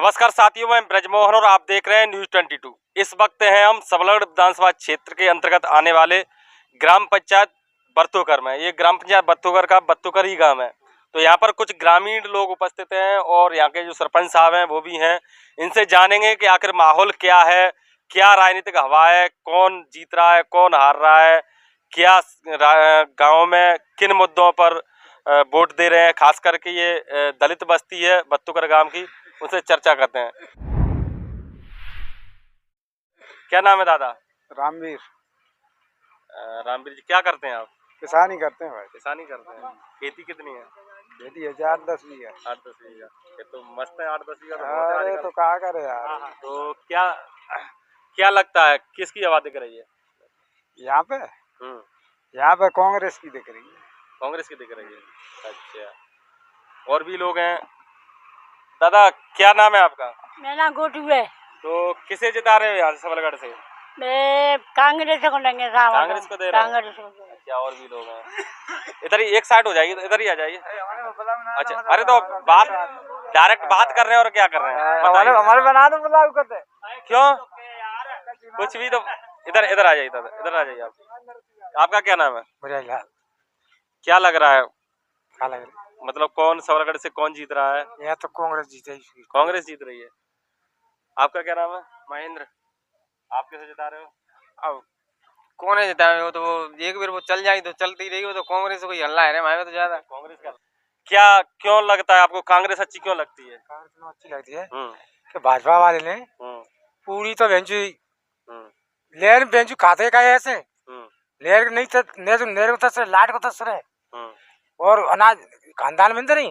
नमस्कार साथियों, मैं ब्रजमोहन और आप देख रहे हैं न्यूज 22। इस वक्त हैं हम सबलगढ़ विधानसभा क्षेत्र के अंतर्गत आने वाले ग्राम पंचायत बरतोकर में। ये ग्राम पंचायत बरतोकर का बरतोकर ही गांव है। तो यहाँ पर कुछ ग्रामीण लोग उपस्थित हैं और यहाँ के जो सरपंच साहब हैं वो भी हैं। इनसे जानेंगे कि आखिर माहौल क्या है, क्या राजनीतिक हवा है, कौन जीत रहा है, कौन हार रहा है, क्या गाँव में किन मुद्दों पर वोट दे रहे हैं। खास करके ये दलित बस्ती है बरतोकर गाँव की, उनसे चर्चा करते हैं। क्या नाम है दादा? रामवीर। रामवीर जी, क्या करते हैं आप? किसानी करते हैं भाई। किसानी करते हैं। खेती कितनी है? खेती है 8-10 बीघा। 8-10 बीघा। ये तो मस्त है। 8-10 बीघा तो बहुत है अरे आजकल। तो क्या करे यार। तो क्या क्या लगता है किसकी आवाज दिख रही है यहाँ पे? यहाँ पे कांग्रेस की दिख रही है। कांग्रेस की दिख रही है। अच्छा, और भी लोग हैं। दादा, क्या नाम है आपका? मेरा नाम गोटू है। तो किसे जिता रहे हो यहाँ से सबलगढ़ से? मैं कांग्रेस को देंगे। कांग्रेस को दे रहे हैं? कांग्रेस को। अच्छा, और भी लोग हैं। इधर ही एक साइड हो जाइए, इधर ही आ जाइए। अच्छा, अरे तो बात डायरेक्ट बात कर रहे हैं और क्या कर रहे हैं? हमारे बना दो बुलाओ करते। क्यों? कुछ भी तो इधर इधर आ जाइए, इधर आ जाइए आप। आपका क्या नाम है? बुझाइलाल। क्या लग रहा है? क्या लग रहा है? मतलब कौन सबलगढ़ से कौन जीत रहा है? यहाँ तो कांग्रेस जीतेगी। कांग्रेस जीत रही है। आपका क्या नाम है? महेंद्र। आप कैसे जिता रहे हो? अब कौन है जिता है? वो तो वो एक बार वो चल जाएगी तो चलती रहेगी। वो तो कांग्रेस को ही हल्ला है हमारे तो ज्यादा। कांग्रेस का क्या क्यों लगता है आपको? कांग्रेस अच्छी क्यों लगती है? कांग्रेस अच्छी लगती है हम्म कि भाजपा वाले ने पूरी तो बेंचू लेर बेंचू खाते का है ऐसे लेर नहीं तो नेर को तो लाट को तो सर और अनाज खानदान में नहीं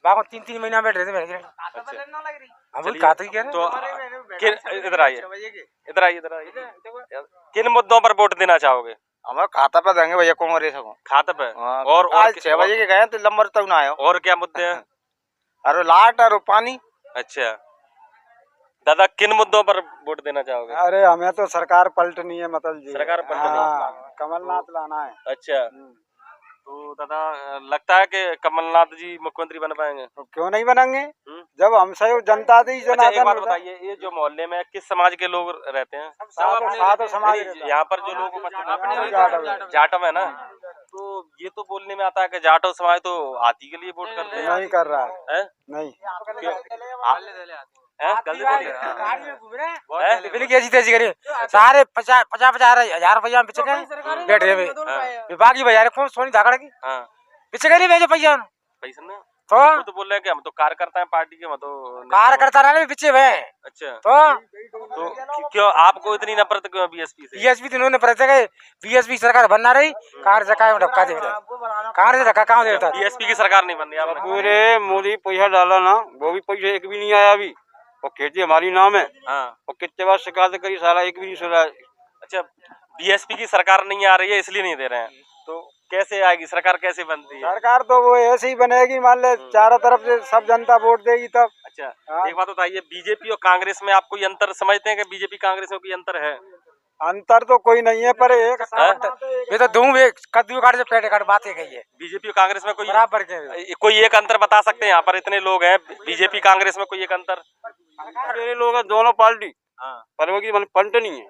बाको 3-3 महीना बैठ रहे थे। हम खाते कह रहे तो इधर आइए, इधर आइए, इधर आइए। किन मुद्दों पर वोट देना चाहोगे? हमारे खाता पे देंगे भैया कांग्रेस को। खाते पे? और आज 6 बजे के गए तो लंबर तक ना आयो। और क्या मुद्दे हैं? अरे लाट और पानी। अच्छा दादा, किन मुद्दों पर वोट देना चाहोगे? अरे हमें तो सरकार पलटनी है मतलब जी। सरकार पलटनी है। कमलनाथ लाना है। अच्छा, तो दादा लगता है कि कमलनाथ जी मुख्यमंत्री बन पाएंगे? तो क्यों नहीं बनेंगे जब हमसे जनता दी अच्छा, एक बात बताइए, ये जो मोहल्ले में किस समाज के लोग रहते हैं? सात समाज। यहाँ पर जो लोग जाटव है ना, तो ये तो बोलने में आता है कि जाटव समाज तो हाथी के लिए वोट करते हैं। नहीं कर रहा है। नहीं सारे 50,000 रुपया पिछे गए बैठ गए बाकी बाजार कौन सोनी धाकड़ की पिछे गए भेजो पैसा पैसा तो तो बोल रहे हैं कि हम तो कार्यकर्ता हैं पार्टी के, हम तो कार्यकर्ता रहे पीछे में। अच्छा, तो क्यों आपको इतनी नफरत क्यों बीएसपी से? बीएसपी तो इन्होंने प्रचार गए बीएसपी सरकार बनना रही कांग्रेस का धक्का दे कांग्रेस धक्का कहाँ देता? बीएसपी की सरकार नहीं बन रही आपने? पूरे मोदी पैसा डाला ना, वो भी पैसा एक भी नहीं आया अभी। और खेती हमारी नाम है। और कितने बार शिकायत करी, साला एक भी नहीं सुना। अच्छा, बीएसपी की सरकार नहीं आ रही है इसलिए नहीं दे रहे हैं, तो कैसे आएगी सरकार? कैसे बनती है सरकार? तो वो ऐसे ही बनेगी, मान ले चारों तरफ से सब जनता वोट देगी तब। अच्छा, एक बात बताइए, बीजेपी और कांग्रेस में आप कोई अंतर समझते हैं कि बीजेपी कांग्रेस में कोई अंतर है? अंतर तो कोई नहीं है, पर एक ये तो दूं कद्दू काट से पेट काट बात गई है। बीजेपी और कांग्रेस में कोई बराबर के कोई एक अंतर बता सकते हैं? यहाँ पर इतने लोग हैं, बीजेपी कांग्रेस में कोई एक अंतर? मेरे लोग हैं दोनों पार्टी, पर वो की पंट नहीं है।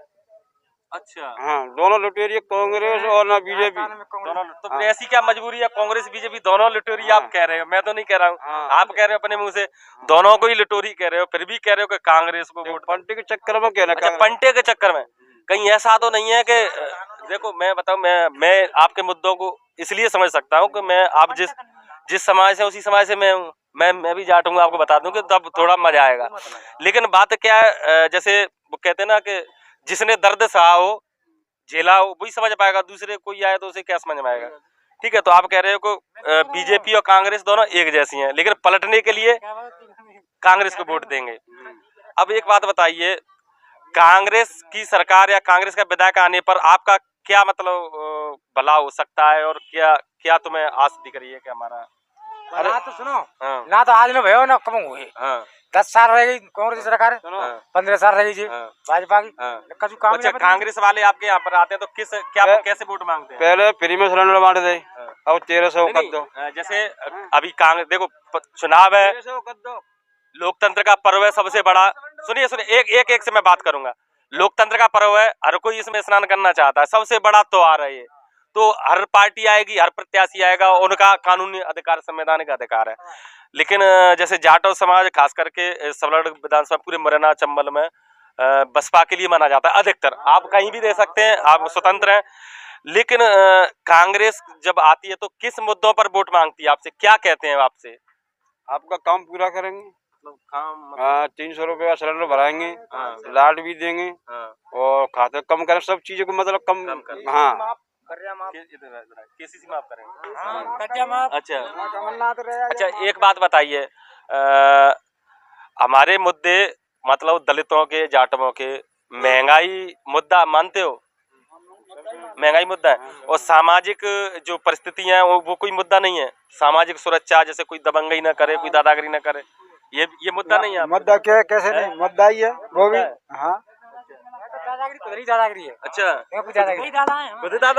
अच्छा, हाँ, दोनों लुटेरी, कांग्रेस और ना बीजेपी दोनों। तो फिर ऐसी क्या मजबूरी है? कांग्रेस बीजेपी दोनों लुटेरी आप कह रहे हो, मैं तो नहीं कह रहा हूँ। आप कह रहे हो अपने मुंह से दोनों को ही लुटेरी कह रहे हो, फिर भी कह रहे हो कि कांग्रेस को वोट। पंटे के चक्कर में कहना। अच्छा, पंटे के चक्कर में कहीं ऐसा तो नहीं है कि देखो मैं बताऊं, मैं आपके मुद्दों को इसलिए समझ सकता हूं कि मैं आप जिस समाज से उसी समाज से मैं हूं। मैं भी जाट हूं, आपको बता दूं कि तब थोड़ा मजा आएगा। लेकिन बात क्या है, जैसे वो कहते हैं ना कि जिसने दर्द सहा हो, झेला हो, वही समझ पाएगा। दूसरे कोई आए तो उसे क्या समझ में आएगा? ठीक है, तो आप कह रहे हो कि बीजेपी और कांग्रेस दोनों एक जैसी हैं, लेकिन पलटने के लिए कांग्रेस को वोट देंगे। अब एक बात बताइए, कांग्रेस की सरकार या कांग्रेस का विधायक आने पर आपका क्या मतलब भला हो सकता है, और क्या क्या तुम्हें आस दिख रही है कि हमारा? अरे तो सुनो, ना तो आज में भयो ना कम हुए। 10 साल रह गई कांग्रेस सरकार, 15 साल रह गई भाजपा की। कछु काम। अच्छा, कांग्रेस वाले आपके यहाँ पर आते हैं तो कैसे वोट मांगते हैं? पहले फ्री में सिलेंडर बांट दे, अब 1300 कर दो। जैसे अभी कांग्रेस देखो चुनाव है, लोकतंत्र का पर्व है सबसे बड़ा। सुनिए सुनिए, एक से मैं बात करूंगा। लोकतंत्र का पर्व है, हर कोई इसमें स्नान करना चाहता है, सबसे बड़ा त्योहार है ये। तो हर पार्टी आएगी, हर प्रत्याशी आएगा, उनका कानूनी अधिकार, संवैधानिक अधिकार है। लेकिन जैसे जाटव समाज खास करके सबलड़ विधानसभा पूरे मुरैना चंबल में बसपा के लिए माना जाता है अधिकतर। आप कहीं भी दे सकते हैं, आप स्वतंत्र हैं। लेकिन कांग्रेस जब आती है तो किस मुद्दों पर वोट मांगती है आपसे, क्या कहते हैं आपसे? आपका काम पूरा करेंगे, मतलब काम 300 रुपये का सिलेंडर भराएंगे, लाट भी देंगे, और खाते कम करें, सब चीजों को मतलब कम हाँ केसीसी माफ करेंगे। अच्छा एक बात बताइए, हमारे मुद्दे मतलब दलितों के, जाटवों के, महंगाई मुद्दा मानते हो? महंगाई मुद्दा है। और सामाजिक जो परिस्थितियां हैं वो कोई मुद्दा नहीं है। सामाजिक सुरक्षा, जैसे कोई दबंगई ना करे, कोई दादागिरी ना करे, ये मुद्दा नहीं है। मुद्दा क्या कैसे नहीं मुद्दा ही है वो भी। हाँ दादागिरी है। अच्छा खुद दादा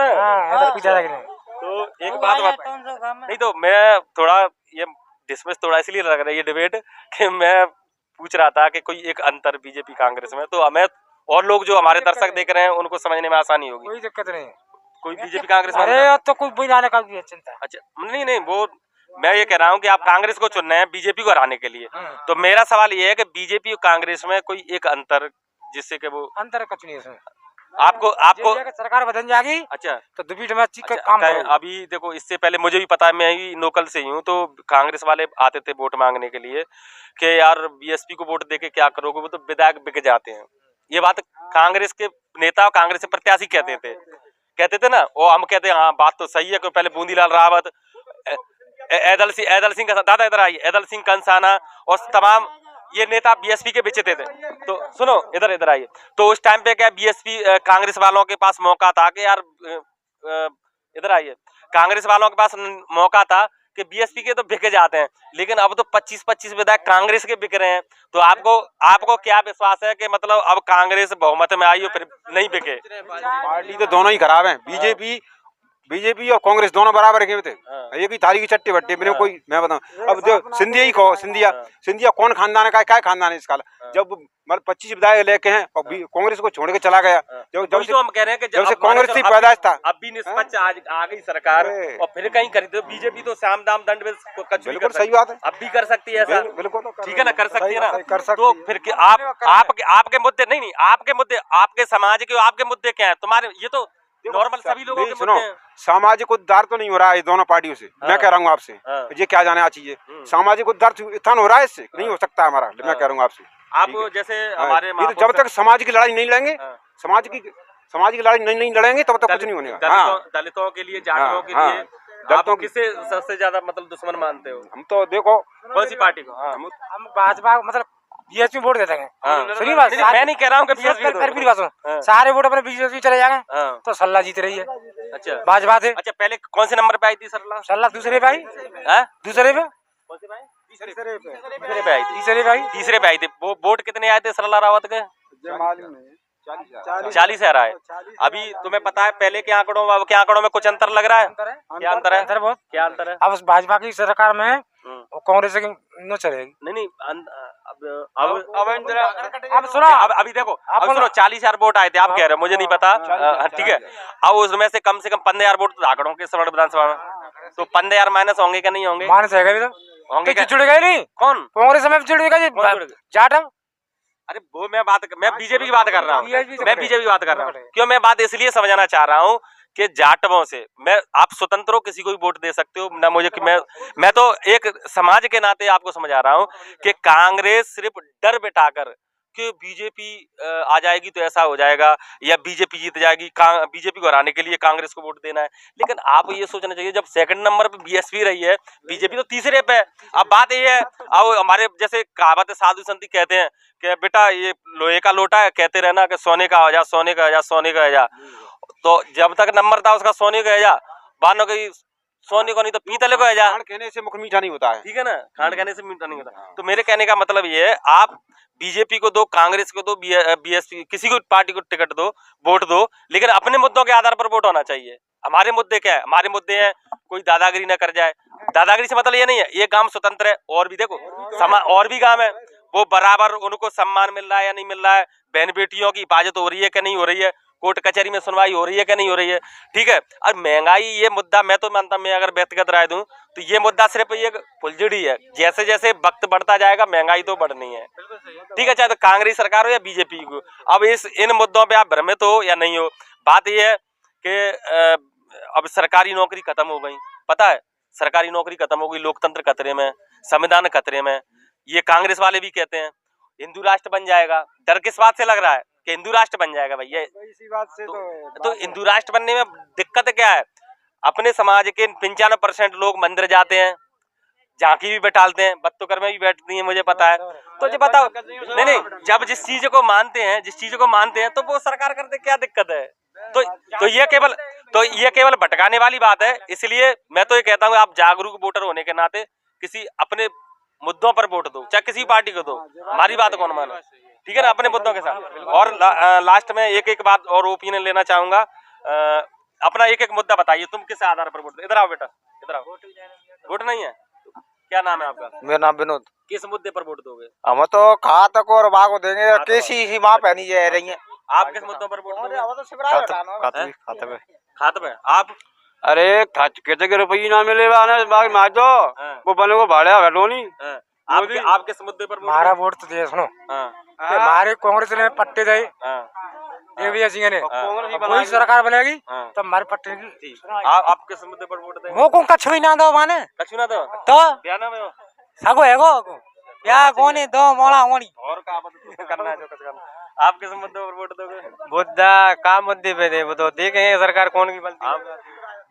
है? हाँ खुद दादागिरी। तो एक बात नहीं, तो मैं थोड़ा ये डिसमिस थोड़ा इसलिए लग रहा है ये डिबेट कि मैं पूछ रहा था कि कोई एक अंतर बीजेपी कांग्रेस में, तो हमें और लोग जो हमारे दर्शक देख रहे हैं उनको समझने में आसानी होगी। कोई दिक्कत नहीं, कोई बीजेपी कांग्रेस में। अरे तो कोई बनाने का भी चिंता है। अच्छा नहीं, वो मैं ये कह रहा हूँ कि आप कांग्रेस को चुन रहे हैं बीजेपी को हराने के लिए। तो मेरा सवाल ये है कि बीजेपी और कांग्रेस में कोई एक अंतर, जिससे कि वो अंतर कुछ नहीं है इसमें। आपको सरकार बदल जाएगी। अच्छा तो दुबी का काम अभी देखो, इससे पहले मुझे भी पता है, मैं ही लोकल से ही हूँ, तो कांग्रेस वाले आते थे वोट मांगने के लिए कि यार बीएसपी को वोट देके क्या करोगे, वो तो विधायक बिक जाते हैं। ये बात कांग्रेस के नेता और कांग्रेस के प्रत्याशी कहते थे ना। वो हम कहते हैं हाँ बात तो सही है, क्योंकि पहले बूंदीलाल रावत, ऐदल सिंह का दादा इधर आइए, ऐदल सिंह कंसाना और तमाम ये नेता बीएसपी के बेचते थे। तो सुनो, इधर आइए। तो उस टाइम पे क्या बीएसपी कांग्रेस वालों के पास मौका था कि यार इधर आइए, कांग्रेस वालों के पास मौका था कि बीएसपी के तो बिके जाते हैं, लेकिन अब तो 25-25 विधायक कांग्रेस के बिक रहे हैं। तो आपको क्या विश्वास है कि मतलब अब कांग्रेस बहुमत में आई हो फिर नहीं बिके? पार्टी तो दोनों ही खराब है, बीजेपी और कांग्रेस दोनों बराबर रखे हुए थे। एक ही थाली की चट्टी बट्टी मेरे कोई, मैं बताऊं अब जो सिंधिया ही कहो, सिंधिया कौन खानदान है, क्या खानदान है इसका? जब मतलब 25 विधायक लेके हैं और कांग्रेस को छोड़ के चला गया। जब से हम कह रहे हैं कि जब से कांग्रेस की पैदाइश था, अब भी निष्पक्ष आ गई सरकार और फिर कहीं कर दो। बीजेपी तो साम दाम दंड बिल्कुल सही बात है, अब भी कर सकती है ऐसा। बिल्कुल ठीक है ना, कर सकती है ना। तो फिर आपके मुद्दे नहीं, आपके मुद्दे, आपके समाज के आपके मुद्दे क्या है? तुम्हारे ये तो नॉर्मल सभी लोगों के मुद्दे हैं। सामाजिक उद्धार तो नहीं हो रहा है दोनों पार्टियों से। मैं कह रहा हूँ आपसे, ये क्या जाने चाहिए, सामाजिक उद्धार उत्थान हो रहा है, इससे नहीं हो सकता हमारा। मैं कह रहा हूँ आपसे, आप जैसे हमारे जब तक समाज की लड़ाई नहीं लड़ेंगे, समाज की लड़ाई नहीं लड़ेंगे तब तक कुछ नहीं होने। दलितों के लिए, जाटों के लिए, दलितों किसे सबसे ज्यादा मतलब दुश्मन मानते हो? हम तो देखो कौन सी पार्टी को? हम भाजपा मतलब बीएसपी वोट देते हैं। सुनिए बात, मैं नहीं कह रहा हूँ कि बीएसपी सारे वोट अपने बीजेपी चले जाएंगे तो सल्ला जीत रही है। अच्छा भाजपा से। अच्छा पहले कौन से नंबर पे आई थी सल्ला? दूसरे पे आई। दूसरे पे? तीसरे पे आई थी। वो वोट कितने आए थे सल्ला रावत के? 40,000 आए। अभी तुम्हें पता है पहले के आंकड़ों अब के आंकड़ों में कुछ अंतर लग रहा है? क्या अंतर है? बहुत क्या अंतर है? अब भाजपा की सरकार में कांग्रेस की न चलेगी। नहीं अब सुनो, अभी देखो, अब सुनो 40,000 वोट आए थे, आप कह रहे हो, मुझे नहीं पता। ठीक है, अब उसमें से कम 15,000 वोट तो आंकड़ों के सबलड़ विधानसभा में, तो 15,000 माइनस होंगे क्या नहीं होंगे? माइनस है होंगे। जुड़ गए नहीं? कौन कांग्रेस में जुड़ गए जाटव? अरे वो मैं बीजेपी की बात कर रहा हूँ। मैं बीजेपी की बात कर रहा हूँ। क्यों मैं बात इसलिए समझाना चाह रहा हूँ कि जाटवों से आप स्वतंत्र हो, किसी को भी वोट दे सकते हो ना। मुझे मैं तो एक समाज के नाते आपको समझा रहा हूँ कि कांग्रेस सिर्फ डर बिठाकर कि बीजेपी आ जाएगी तो ऐसा हो जाएगा या बीजेपी जीत जाएगी, बीजेपी को हराने के लिए कांग्रेस को वोट देना है। लेकिन आप ये सोचना चाहिए, जब सेकंड नंबर पे बीएसपी रही है, बीजेपी तो तीसरे पे है। अब बात ये है, अब हमारे जैसे कहावत है, साधु संत कहते हैं कि बेटा ये लोहे का लोटा है, कहते रहना कि सोने का हो जा, सोने का हो जा, सोने का हो जा। तो जब तक नंबर था उसका सोने का हो जा, बानो की सोने को नहीं तो पीतल को है जा। खांड कहने से मुख मीठा नहीं होता है। ठीक है ना, खांड कहने से मीठा नहीं होता। तो मेरे कहने का मतलब ये है, आप बीजेपी को दो, कांग्रेस को दो, बीएसपी, किसी को पार्टी को टिकट दो, वोट दो, लेकिन अपने मुद्दों के आधार पर वोट होना चाहिए। हमारे मुद्दे क्या है? हमारे मुद्दे हैं कोई दादागिरी न कर जाए। दादागिरी से मतलब ये नहीं है ये गांव स्वतंत्र है, और भी देखो और भी गांव है वो बराबर उनको सम्मान मिल रहा है या नहीं मिल रहा है, बहन बेटियों की हिफाजत हो रही है कि नहीं हो रही है, कोर्ट कचहरी में सुनवाई हो रही है कि नहीं हो रही है, ठीक है। और महंगाई ये मुद्दा मैं तो मानता, मैं अगर व्यक्तिगत राय दूं तो ये मुद्दा सिर्फ ये फुलझड़ी है। जैसे जैसे वक्त बढ़ता जाएगा महंगाई तो बढ़नी है, ठीक है, चाहे तो कांग्रेस सरकार हो या बीजेपी को। अब इन मुद्दों पे आप भ्रमित हो या नहीं हो, बात यह है कि अब सरकारी नौकरी खत्म हो गई, पता है सरकारी नौकरी खत्म हो गई, लोकतंत्र खतरे में, संविधान खतरे में। ये कांग्रेस वाले भी कहते हैं हिंदू राष्ट्र बन जाएगा। डर किस बात से लग रहा है कि हिंदू राष्ट्र बन जाएगा भैया? इसी बात से तो हिंदू राष्ट्र बनने में दिक्कत क्या है? अपने समाज के 95% लोग मंदिर जाते हैं, झांकी भी बैठालते हैं, बत्तुकर में भी बैठती है, मुझे पता है। तो ये बताओ, नहीं, जब जिस चीज को मानते हैं तो वो सरकार करते, क्या दिक्कत है? तो ये केवल भटकाने वाली बात है। इसलिए मैं तो ये कहता हूँ आप जागरूक वोटर होने के नाते किसी अपने मुद्दों पर वोट दो, चाहे किसी पार्टी को दो, हमारी बात कौन माने, ठीक है ना, अपने मुद्दों के साथ। और लास्ट में एक बात और ओपिनियन लेना चाहूंगा, अपना एक मुद्दा बताइए, तुम किस आधार पर वोट? इधर आओ बेटा, इधर आओ। वोट नहीं है? क्या नाम है आपका? मेरा नाम विनोद। किस मुद्दे पर वोट दोगे? हम तो खातक और बाग को देंगे, कैसी ही माँ पहनी जा रही है। आप किस मुद्दों पर वोट दोगे? खात में आप? अरे कहते कि रुपये ना मिले मार दो वो बने को भाड़ा घटोनी। आप किस मुद्दे पर? हमारा वोट तो दे सुनो, हमारे कांग्रेस ने पट्टे दे सिंह ने, कोई सरकार बनेगी तो हमारे पट्टे की। आप किस मुद्दे पर वोट देंगे? वो कौन कछु ही ना दो माने, कछु ना दो तो क्या नाम है? सगो है गो क्या कोने दो मोड़ा मोड़ी और का करना है जो कुछ करना। आप किस मुद्दे पर वोट दोगे? मुद्दा का मुद्दे पे दे वो तो देखेंगे सरकार कौन की बनती है।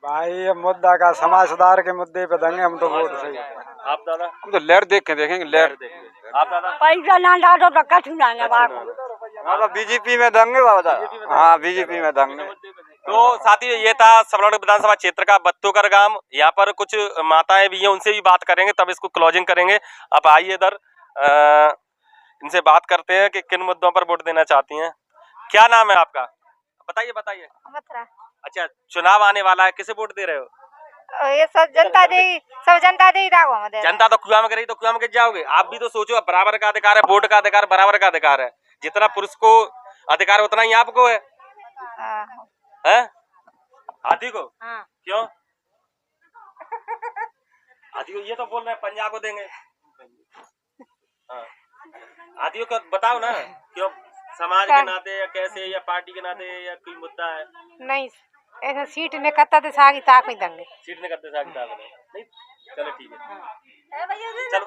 भाई मुद्दा का समाज सुधार के मुद्दे पे देंगे हम तो वोट। सही आप दादा? हम तो लहर देख के देखेंगे, लहर। आप दादा? पैसा ना डालो तो कछु ना है। बीजेपी में देंगे बाबा। हाँ बीजेपी में देंगे। तो साथियों ये था सबलौर विधानसभा क्षेत्र का बत्तुकर गांव। यहाँ पर कुछ माताएं भी हैं, उनसे भी बात करेंगे, तब इसको क्लोजिंग करेंगे। अब आइए इधर इनसे बात करते हैं कि किन मुद्दों पर वोट देना चाहती हैं। क्या नाम है आपका? बताइए। अच्छा, चुनाव आने वाला है, किसे वोट दे रहे हो? ये सब जनता देगी, सब जनता देगी। जनता तो कुआं में करेगी तो कुआं में गिर जाओगे। आप भी तो सोचो, बराबर का अधिकार है, वोट का अधिकार बराबर का अधिकार है। जितना पुरुष को अधिकार उतना ही आपको है, हैं? हाथी को? हाँ। क्यों? हाथी को ये तो बोल रहे हैं पंजाब को देंगे। हाँ। हाथी को बताओ ना, क्यों? समाज के नाते या कैसे, या पार्टी के नाते, या कोई मुद्दा है? नहीं ऐसा सीट में कत्ता दे सागी ताक में देंगे। सीट में करते साथ नहीं, चलो ठीक है। चलो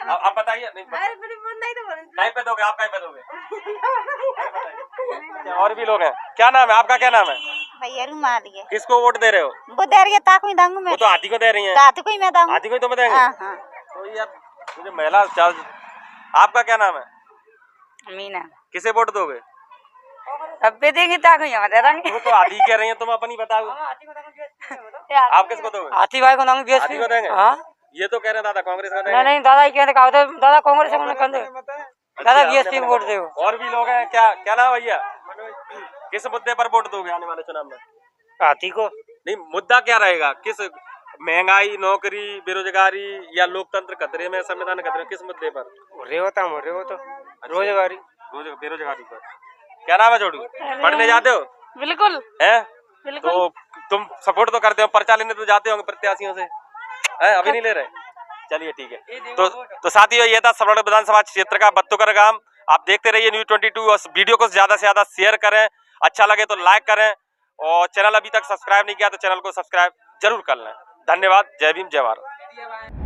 आप बताइए। नहीं कहीं पे दोगे आप? कहीं पे दोगे? और भी लोग हैं। क्या नाम है आपका? क्या नाम है? भैया मार दिए। किसको वोट दे रहे हो? वो दे रही है ताक में दूंगा मैं। वो तो हाथी को दे रही है। हाथी को ही मैं दूंगा। हाथी को ही तो देंगे। हाँ। तो ये मुझे महिला चार्ज। आपका क्या नाम है? मीना। किसे वोट दोगे? अब भी देंगे ताक में दे देंगे। वो तो हाथी कह रही है, तुम अपनी बताओ। आप किसको दोगे? हाथी भाई को देंगे। हाथी को देंगे? हाँ ये तो कह रहे हैं दादा कांग्रेस को देंगे। नहीं दादा ही कहते दादा कांग्रेस को कहते दादा बीएसपी में वोट दो। और भी लोग हैं। क्या नाम भैया? किस मुद्दे पर वोट दोगे आने वाले चुनाव में? हाथी को। नहीं, मुद्दा क्या रहेगा? किस, महंगाई, नौकरी, बेरोजगारी, या लोकतंत्र खतरे में, संविधान खतरे में, किस मुद्दे पर? रोजगारी। बेरोजगारी पर। क्या नाम है जोड़ू? पढ़ने जाते हो? बिल्कुल हैं? बिल्कुल। तो तुम सपोर्ट तो करते हो, पर्चा लेने तो जाते होंगे प्रत्याशियों से, हैं? अभी नहीं ले रहे? चलिए ठीक है। तो साथियों ये था सबलौर विधानसभा क्षेत्र का बत्तुकर गांव। आप देखते रहिए न्यूज़ 22 और वीडियो को ज्यादा से ज्यादा शेयर करें, अच्छा लगे तो लाइक करें, और चैनल अभी तक सब्सक्राइब नहीं किया तो चैनल को सब्सक्राइब जरूर कर लें। धन्यवाद। जय भीम, जय भारत।